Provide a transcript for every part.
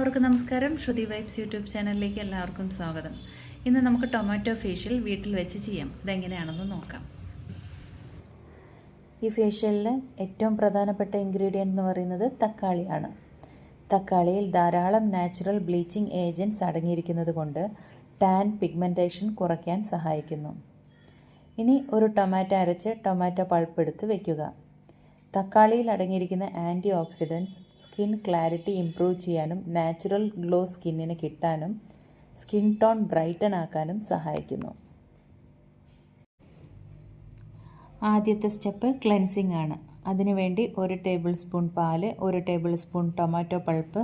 എല്ലാവർക്കും നമസ്കാരം. ശ്രുതി vibes YouTube ചാനലിലേക്ക് എല്ലാവർക്കും സ്വാഗതം. ഇന്ന് നമുക്ക് ടൊമാറ്റോ ഫേഷ്യൽ വീട്ടിൽ വെച്ച് ചെയ്യാം. അതെങ്ങനെയാണെന്ന് നോക്കാം. ഈ ഫേഷ്യലിന് ഏറ്റവും പ്രധാനപ്പെട്ട ഇൻഗ്രീഡിയൻ്റ് എന്ന് പറയുന്നത് തക്കാളിയാണ്. തക്കാളിയിൽ ധാരാളം നാച്ചുറൽ ബ്ലീച്ചിങ് ഏജൻറ്റ്സ് അടങ്ങിയിരിക്കുന്നത് കൊണ്ട് ടാൻ പിഗ്മെൻറ്റേഷൻ കുറയ്ക്കാൻ സഹായിക്കുന്നു. ഇനി ഒരു ടൊമാറ്റോ അരച്ച് ടൊമാറ്റോ പൾപ്പ് എടുത്ത് വയ്ക്കുക. തക്കാളിയിൽ അടങ്ങിയിരിക്കുന്ന antioxidants skin clarity improve ചെയ്യാനും നാച്ചുറൽ ഗ്ലോ സ്കിന്നിന് കിട്ടാനും സ്കിൻ ടോൺ ബ്രൈറ്റൻ ആക്കാനും സഹായിക്കുന്നു. ആദ്യത്തെ സ്റ്റെപ്പ് ക്ലെൻസിങ് ആണ്. അതിനുവേണ്ടി 1 ടേബിൾ സ്പൂൺ പാല്, 1 tablespoon tomato pulp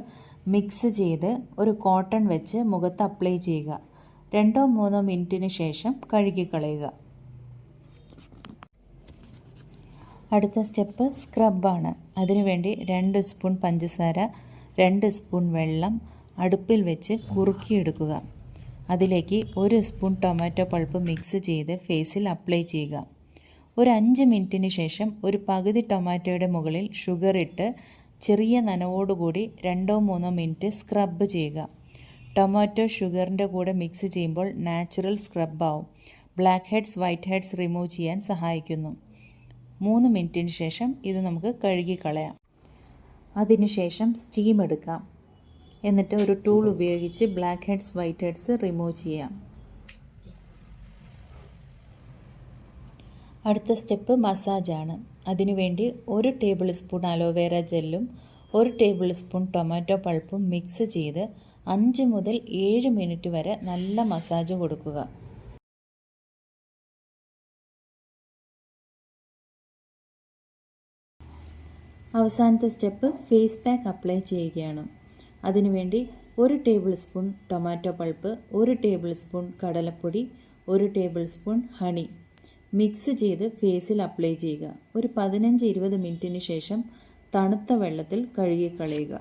mix ചെയ്ത് ഒരു കോട്ടൺ വെച്ച് മുഖത്ത് അപ്ലൈ ചെയ്യുക. 2-3 മിനിറ്റിന് ശേഷം കഴുകിക്കളയുക. അടുത്ത സ്റ്റെപ്പ് സ്ക്രബാണ്. അതിനുവേണ്ടി 2 സ്പൂൺ പഞ്ചസാര, 2 സ്പൂൺ വെള്ളം അടുപ്പിൽ വെച്ച് കുറുക്കിയെടുക്കുക. അതിലേക്ക് 1 സ്പൂൺ ടൊമാറ്റോ പൾപ്പ് മിക്സ് ചെയ്ത് ഫേസിൽ അപ്ലൈ ചെയ്യുക. ഒരു 5 മിനിറ്റിന് ശേഷം ഒരു പകുതി ടൊമാറ്റോയുടെ മുകളിൽ ഷുഗർ ഇട്ട് ചെറിയ നനവോടുകൂടി 2-3 മിനിറ്റ് സ്ക്രബ് ചെയ്യുക. ടൊമാറ്റോ ഷുഗറിൻ്റെ കൂടെ മിക്സ് ചെയ്യുമ്പോൾ നാച്ചുറൽ സ്ക്രബാവും. Blackheads, whiteheads remove ചെയ്യാൻ സഹായിക്കുന്നു. 3 മിനിറ്റിന് ശേഷം ഇത് നമുക്ക് കഴുകിക്കളയാം. അതിനുശേഷം സ്റ്റീം എടുക്കാം. എന്നിട്ട് ഒരു ടൂൾ ഉപയോഗിച്ച് blackheads, whiteheads remove ചെയ്യാം. അടുത്ത സ്റ്റെപ്പ് മസാജാണ്. അതിനുവേണ്ടി 1 ടേബിൾ സ്പൂൺ അലോവേര ജെല്ലും 1 ടേബിൾ സ്പൂൺ ടൊമാറ്റോ പൾപ്പും മിക്സ് ചെയ്ത് 5 മുതൽ 7 മിനിറ്റ് വരെ നല്ല മസാജ് കൊടുക്കുക. അവസാനത്തെ സ്റ്റെപ്പ് ഫേസ് പാക്ക് അപ്ലൈ ചെയ്യുകയാണ്. അതിനുവേണ്ടി 1 tablespoon tomato pulp, 1 tablespoon കടലപ്പൊടി, 1 ടേബിൾ സ്പൂൺ ഹണി മിക്സ് ചെയ്ത് ഫേസിൽ അപ്ലൈ ചെയ്യുക. ഒരു 15-20 മിനിറ്റിന് ശേഷം തണുത്ത വെള്ളത്തിൽ കഴുകിക്കളയുക.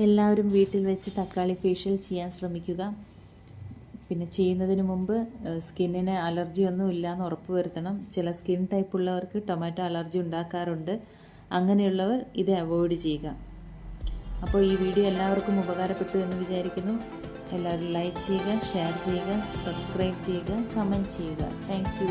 എല്ലാവരും വീട്ടിൽ വെച്ച് തക്കാളി ഫേഷ്യൽ ചെയ്യാൻ ശ്രമിക്കുക. പിന്നെ ചെയ്യുന്നതിന് മുമ്പ് സ്കിന്നിന് അലർജിയൊന്നും ഇല്ലയെന്ന് ഉറപ്പ് വരുത്തണം. ചില സ്കിൻ ടൈപ്പ് ഉള്ളവർക്ക് ടൊമാറ്റോ അലർജി ഉണ്ടാക്കാറുണ്ട്. അങ്ങനെയുള്ളവർ ഇത് അവോയ്ഡ് ചെയ്യുക. അപ്പോൾ ഈ വീഡിയോ എല്ലാവർക്കും ഉപകാരപ്പെട്ടു എന്ന് വിചാരിക്കുന്നു. എല്ലാവരും ലൈക്ക് ചെയ്യുക, ഷെയർ ചെയ്യുക, സബ്സ്ക്രൈബ് ചെയ്യുക, കമൻറ്റ് ചെയ്യുക. Thank you.